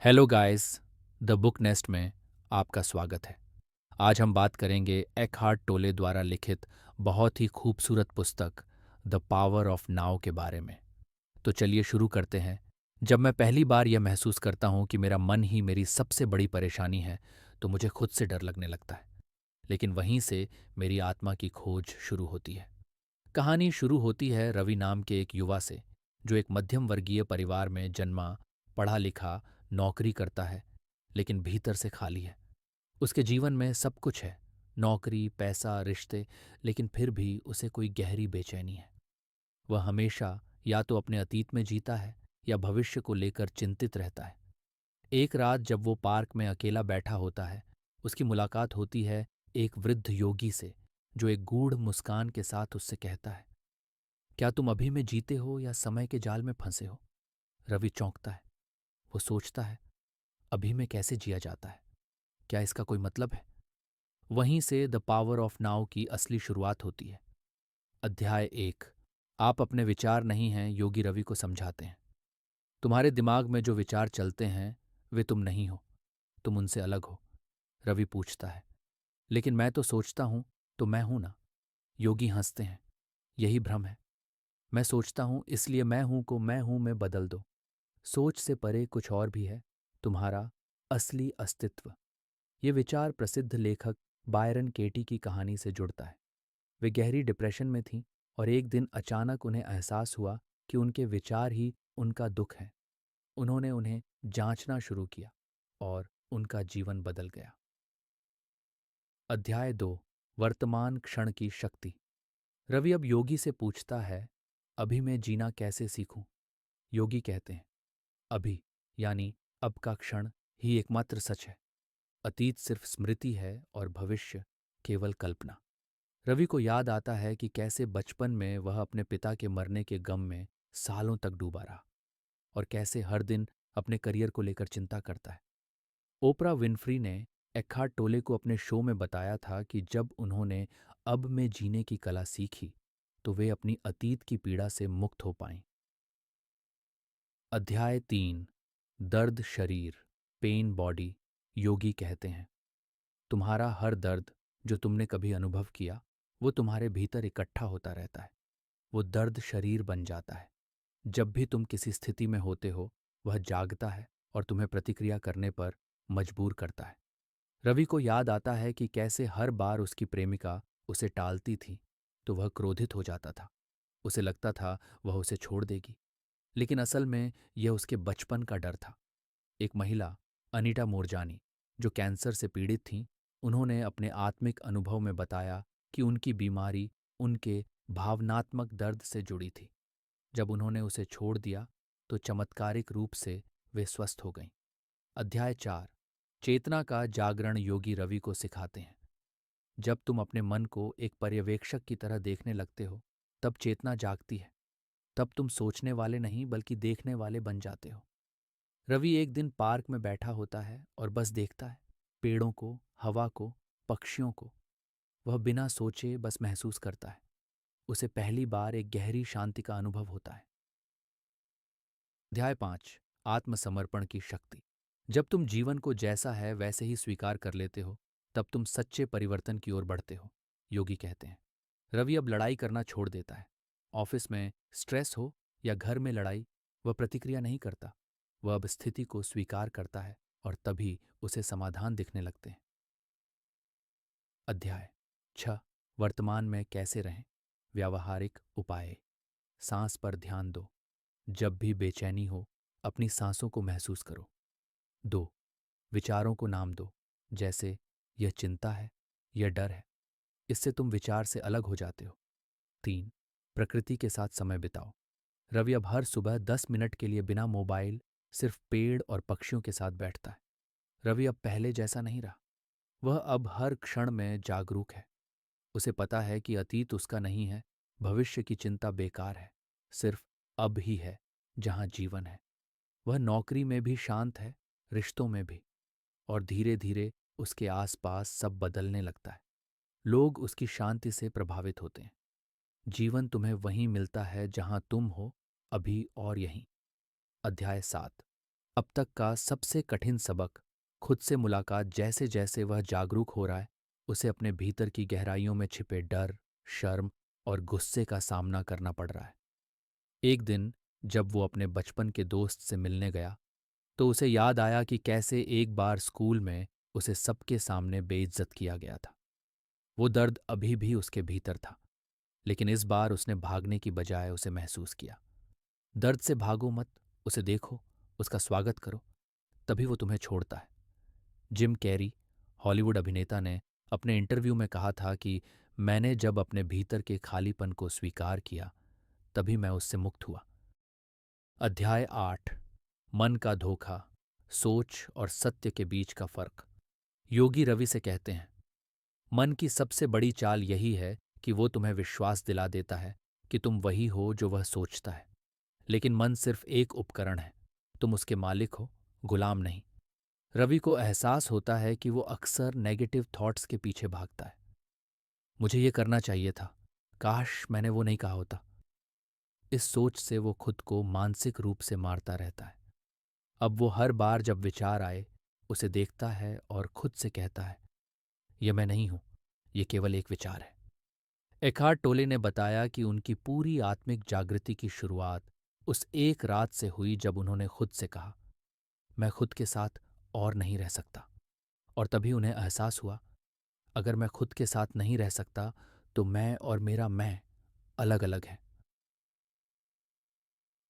Hello guys, the book nest में आपका स्वागत है। आज हम बात करेंगे एकहार्ट टोले द्वारा लिखित बहुत ही खूबसूरत पुस्तक द पावर ऑफ नाउ के बारे में। तो चलिए शुरू करते हैं। जब मैं पहली बार यह महसूस करता हूँ कि मेरा मन ही मेरी सबसे बड़ी परेशानी है, तो मुझे खुद से डर लगने लगता है। लेकिन वहीं से मेरी आत्मा की खोज शुरू होती है। कहानी शुरू होती है रवि नाम के एक युवा से, जो एक मध्यम वर्गीय परिवार में जन्मा, पढ़ा लिखा, नौकरी करता है, लेकिन भीतर से खाली है। उसके जीवन में सब कुछ है, नौकरी, पैसा, रिश्ते, लेकिन फिर भी उसे कोई गहरी बेचैनी है। वह हमेशा या तो अपने अतीत में जीता है या भविष्य को लेकर चिंतित रहता है। एक रात जब वो पार्क में अकेला बैठा होता है, उसकी मुलाकात होती है एक वृद्ध योगी से, जो एक गूढ़ मुस्कान के साथ उससे कहता है, क्या तुम अभी में जीते हो या समय के जाल में फंसे हो? रवि चौंकता है। वो सोचता है, अभी में कैसे जिया जाता है? क्या इसका कोई मतलब है? वहीं से द पावर ऑफ नाउ की असली शुरुआत होती है। अध्याय 1। आप अपने विचार नहीं हैं, योगी रवि को समझाते हैं। तुम्हारे दिमाग में जो विचार चलते हैं, वे तुम नहीं हो, तुम उनसे अलग हो। रवि पूछता है, लेकिन मैं तो सोचता हूं, तो मैं हूं ना। योगी हंसते हैं। यही भ्रम है। मैं सोचता हूं इसलिए मैं हूं को मैं हूं में बदल दो। सोच से परे कुछ और भी है, तुम्हारा असली अस्तित्व। ये विचार प्रसिद्ध लेखक बायरन केटी की कहानी से जुड़ता है। वे गहरी डिप्रेशन में थीं और एक दिन अचानक उन्हें एहसास हुआ कि उनके विचार ही उनका दुख है। उन्होंने उन्हें जांचना शुरू किया और उनका जीवन बदल गया। अध्याय 2। वर्तमान क्षण की शक्ति। रवि अब योगी से पूछता है, अभी मैं जीना कैसे सीखूं? योगी कहते हैं, अभी यानी अब का क्षण ही एकमात्र सच है। अतीत सिर्फ स्मृति है और भविष्य केवल कल्पना। रवि को याद आता है कि कैसे बचपन में वह अपने पिता के मरने के गम में सालों तक डूबा रहा और कैसे हर दिन अपने करियर को लेकर चिंता करता है। ओपरा विनफ्री ने एखार्ट टोले को अपने शो में बताया था कि जब उन्होंने अब में जीने की कला सीखी, तो वे अपनी अतीत की पीड़ा से मुक्त हो पाएं। अध्याय 3। दर्द शरीर, पेन बॉडी। योगी कहते हैं, तुम्हारा हर दर्द जो तुमने कभी अनुभव किया, वो तुम्हारे भीतर इकट्ठा होता रहता है। वो दर्द शरीर बन जाता है। जब भी तुम किसी स्थिति में होते हो, वह जागता है और तुम्हें प्रतिक्रिया करने पर मजबूर करता है। रवि को याद आता है कि कैसे हर बार उसकी प्रेमिका उसे टालती थी, तो वह क्रोधित हो जाता था। उसे लगता था वह उसे छोड़ देगी, लेकिन असल में यह उसके बचपन का डर था। एक महिला, अनीटा मोरजानी, जो कैंसर से पीड़ित थीं, उन्होंने अपने आत्मिक अनुभव में बताया कि उनकी बीमारी उनके भावनात्मक दर्द से जुड़ी थी। जब उन्होंने उसे छोड़ दिया, तो चमत्कारिक रूप से वे स्वस्थ हो गईं। अध्याय 4। चेतना का जागरण। योगी रवि को सिखाते हैं, जब तुम अपने मन को एक पर्यवेक्षक की तरह देखने लगते हो, तब चेतना जागती है। तब तुम सोचने वाले नहीं बल्कि देखने वाले बन जाते हो। रवि एक दिन पार्क में बैठा होता है और बस देखता है, पेड़ों को, हवा को, पक्षियों को। वह बिना सोचे बस महसूस करता है। उसे पहली बार एक गहरी शांति का अनुभव होता है। अध्याय 5। आत्मसमर्पण की शक्ति। जब तुम जीवन को जैसा है वैसे ही स्वीकार कर लेते हो, तब तुम सच्चे परिवर्तन की ओर बढ़ते हो। योगी कहते हैं, रवि अब लड़ाई करना छोड़ देता है। ऑफिस में स्ट्रेस हो या घर में लड़ाई, वह प्रतिक्रिया नहीं करता। वह अब स्थिति को स्वीकार करता है और तभी उसे समाधान दिखने लगते हैं। अध्याय 6। वर्तमान में कैसे रहें, व्यावहारिक उपाय। सांस पर ध्यान दो। जब भी बेचैनी हो, अपनी सांसों को महसूस करो। 2। विचारों को नाम दो, जैसे यह चिंता है, यह डर है। इससे तुम विचार से अलग हो जाते हो। 3। प्रकृति के साथ समय बिताओ। रवि अब हर सुबह 10 मिनट के लिए बिना मोबाइल सिर्फ पेड़ और पक्षियों के साथ बैठता है। रवि अब पहले जैसा नहीं रहा। वह अब हर क्षण में जागरूक है। उसे पता है कि अतीत उसका नहीं है, भविष्य की चिंता बेकार है। सिर्फ अब ही है जहां जीवन है। वह नौकरी में भी शांत है, रिश्तों में भी। और धीरे धीरे उसके आसपास सब बदलने लगता है। लोग उसकी शांति से प्रभावित होते हैं। जीवन तुम्हें वहीं मिलता है जहां तुम हो, अभी और यहीं। अध्याय 7। अब तक का सबसे कठिन सबक, खुद से मुलाकात। जैसे जैसे वह जागरूक हो रहा है, उसे अपने भीतर की गहराइयों में छिपे डर, शर्म और गुस्से का सामना करना पड़ रहा है। एक दिन जब वो अपने बचपन के दोस्त से मिलने गया, तो उसे याद आया कि कैसे एक बार स्कूल में उसे सबके सामने बेइज्जत किया गया था। वो दर्द अभी भी उसके भीतर था, लेकिन इस बार उसने भागने की बजाय उसे महसूस किया। दर्द से भागो मत, उसे देखो, उसका स्वागत करो, तभी वो तुम्हें छोड़ता है। जिम कैरी, हॉलीवुड अभिनेता ने अपने इंटरव्यू में कहा था कि मैंने जब अपने भीतर के खालीपन को स्वीकार किया, तभी मैं उससे मुक्त हुआ। अध्याय 8, मन का धोखा, सोच और सत्य के बीच का फर्क। योगी रवि से कहते हैं, मन की सबसे बड़ी चाल यही है कि वो तुम्हें विश्वास दिला देता है कि तुम वही हो जो वह सोचता है। लेकिन मन सिर्फ एक उपकरण है, तुम उसके मालिक हो, गुलाम नहीं। रवि को एहसास होता है कि वो अक्सर नेगेटिव थॉट्स के पीछे भागता है। मुझे ये करना चाहिए था, काश मैंने वो नहीं कहा होता। इस सोच से वो खुद को मानसिक रूप से मारता रहता है। अब वो हर बार जब विचार आए, उसे देखता है और खुद से कहता है, ये मैं नहीं हूं, ये केवल एक विचार है। एखार्ट टोले ने बताया कि उनकी पूरी आत्मिक जागृति की शुरुआत उस एक रात से हुई जब उन्होंने खुद से कहा, मैं खुद के साथ और नहीं रह सकता। और तभी उन्हें एहसास हुआ, अगर मैं खुद के साथ नहीं रह सकता तो मैं और मेरा मैं अलग अलग हैं।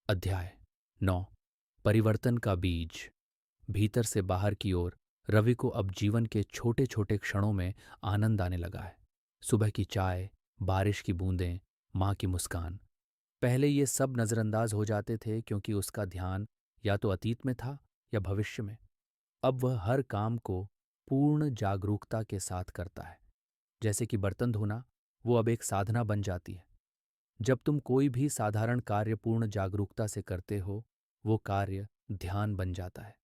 अध्याय 9, परिवर्तन का बीज। भीतर से बाहर की ओर रवि को अब जीवन के छोटे छोटे क्षणों में आनंद आने लगा है। सुबह की चाय, बारिश की बूंदें, माँ की मुस्कान। पहले ये सब नजरअंदाज हो जाते थे क्योंकि उसका ध्यान या तो अतीत में था या भविष्य में। अब वह हर काम को पूर्ण जागरूकता के साथ करता है। जैसे कि बर्तन धोना, वो अब एक साधना बन जाती है। जब तुम कोई भी साधारण कार्य पूर्ण जागरूकता से करते हो, वो कार्य ध्यान बन जाता है।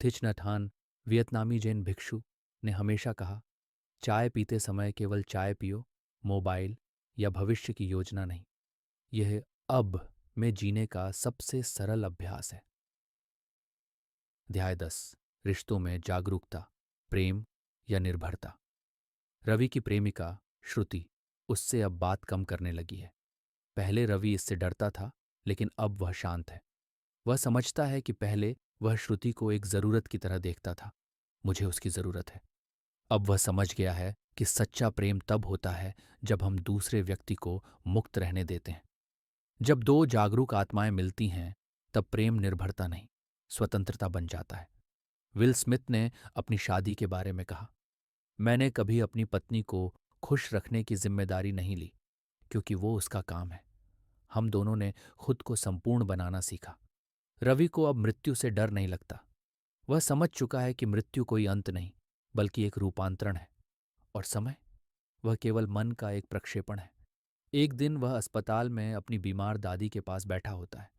थिच नथ हान, वियतनामी जैन भिक्षु, ने हमेशा कहा, चाय पीते समय केवल चाय पियो, मोबाइल या भविष्य की योजना नहीं। यह अब में जीने का सबसे सरल अभ्यास है। अध्याय 10, रिश्तों में जागरूकता, प्रेम या निर्भरता। रवि की प्रेमिका श्रुति उससे अब बात कम करने लगी है। पहले रवि इससे डरता था, लेकिन अब वह शांत है। वह समझता है कि पहले वह श्रुति को एक जरूरत की तरह देखता था, मुझे उसकी जरूरत है। अब वह समझ गया है कि सच्चा प्रेम तब होता है जब हम दूसरे व्यक्ति को मुक्त रहने देते हैं। जब दो जागरूक आत्माएं मिलती हैं, तब प्रेम निर्भरता नहीं, स्वतंत्रता बन जाता है। विल स्मिथ ने अपनी शादी के बारे में कहा, मैंने कभी अपनी पत्नी को खुश रखने की जिम्मेदारी नहीं ली, क्योंकि वो उसका काम है। हम दोनों ने खुद को संपूर्ण बनाना सीखा। रवि को अब मृत्यु से डर नहीं लगता। वह समझ चुका है कि मृत्यु कोई अंत नहीं, बल्कि एक रूपांतरण है। और समय, वह केवल मन का एक प्रक्षेपण है। एक दिन वह अस्पताल में अपनी बीमार दादी के पास बैठा होता है।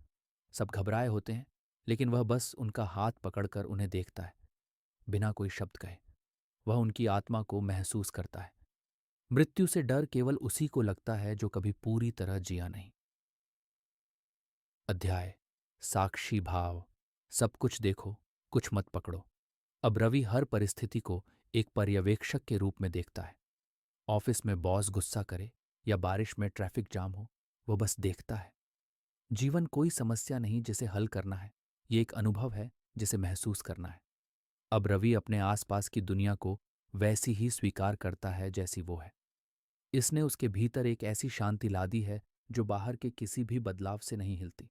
सब घबराए होते हैं, लेकिन वह बस उनका हाथ पकड़कर उन्हें देखता है, बिना कोई शब्द कहे। वह उनकी आत्मा को महसूस करता है। मृत्यु से डर केवल उसी को लगता है जो कभी पूरी तरह जिया नहीं। अध्याय, साक्षी भाव, सब कुछ देखो, कुछ मत पकड़ो। अब रवि हर परिस्थिति को एक पर्यवेक्षक के रूप में देखता है। ऑफिस में बॉस गुस्सा करे या बारिश में ट्रैफिक जाम हो, वो बस देखता है। जीवन कोई समस्या नहीं जिसे हल करना है, ये एक अनुभव है जिसे महसूस करना है। अब रवि अपने आसपास की दुनिया को वैसी ही स्वीकार करता है जैसी वो है। इसने उसके भीतर एक ऐसी शांति ला दी है जो बाहर के किसी भी बदलाव से नहीं हिलती।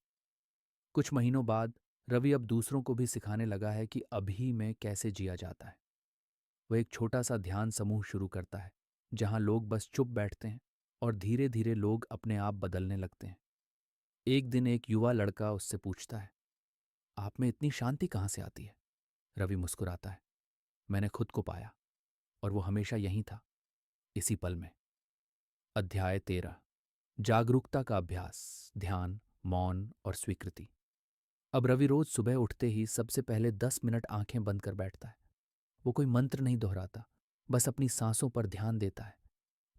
कुछ महीनों बाद रवि अब दूसरों को भी सिखाने लगा है कि अभी में कैसे जिया जाता है। वह एक छोटा सा ध्यान समूह शुरू करता है, जहां लोग बस चुप बैठते हैं और धीरे धीरे लोग अपने आप बदलने लगते हैं। एक दिन एक युवा लड़का उससे पूछता है, आप में इतनी शांति कहाँ से आती है? रवि मुस्कुराता है, मैंने खुद को पाया, और वो हमेशा यहीं था, इसी पल में। अध्याय 13, जागरूकता का अभ्यास, ध्यान, मौन और स्वीकृति। अब रवि रोज सुबह उठते ही सबसे पहले 10 मिनट आंखें बंद कर बैठता है। वो कोई मंत्र नहीं दोहराता, बस अपनी सांसों पर ध्यान देता है।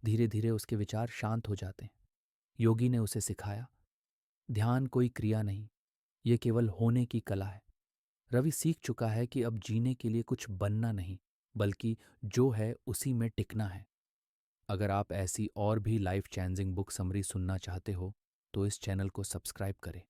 धीरे धीरे उसके विचार शांत हो जाते हैं। योगी ने उसे सिखाया, ध्यान कोई क्रिया नहीं, ये केवल होने की कला है। रवि सीख चुका है कि अब जीने के लिए कुछ बनना नहीं, बल्कि जो है उसी में टिकना है। अगर आप ऐसी और भी लाइफ चेंजिंग बुक समरी सुनना चाहते हो, तो इस चैनल को सब्सक्राइब करें।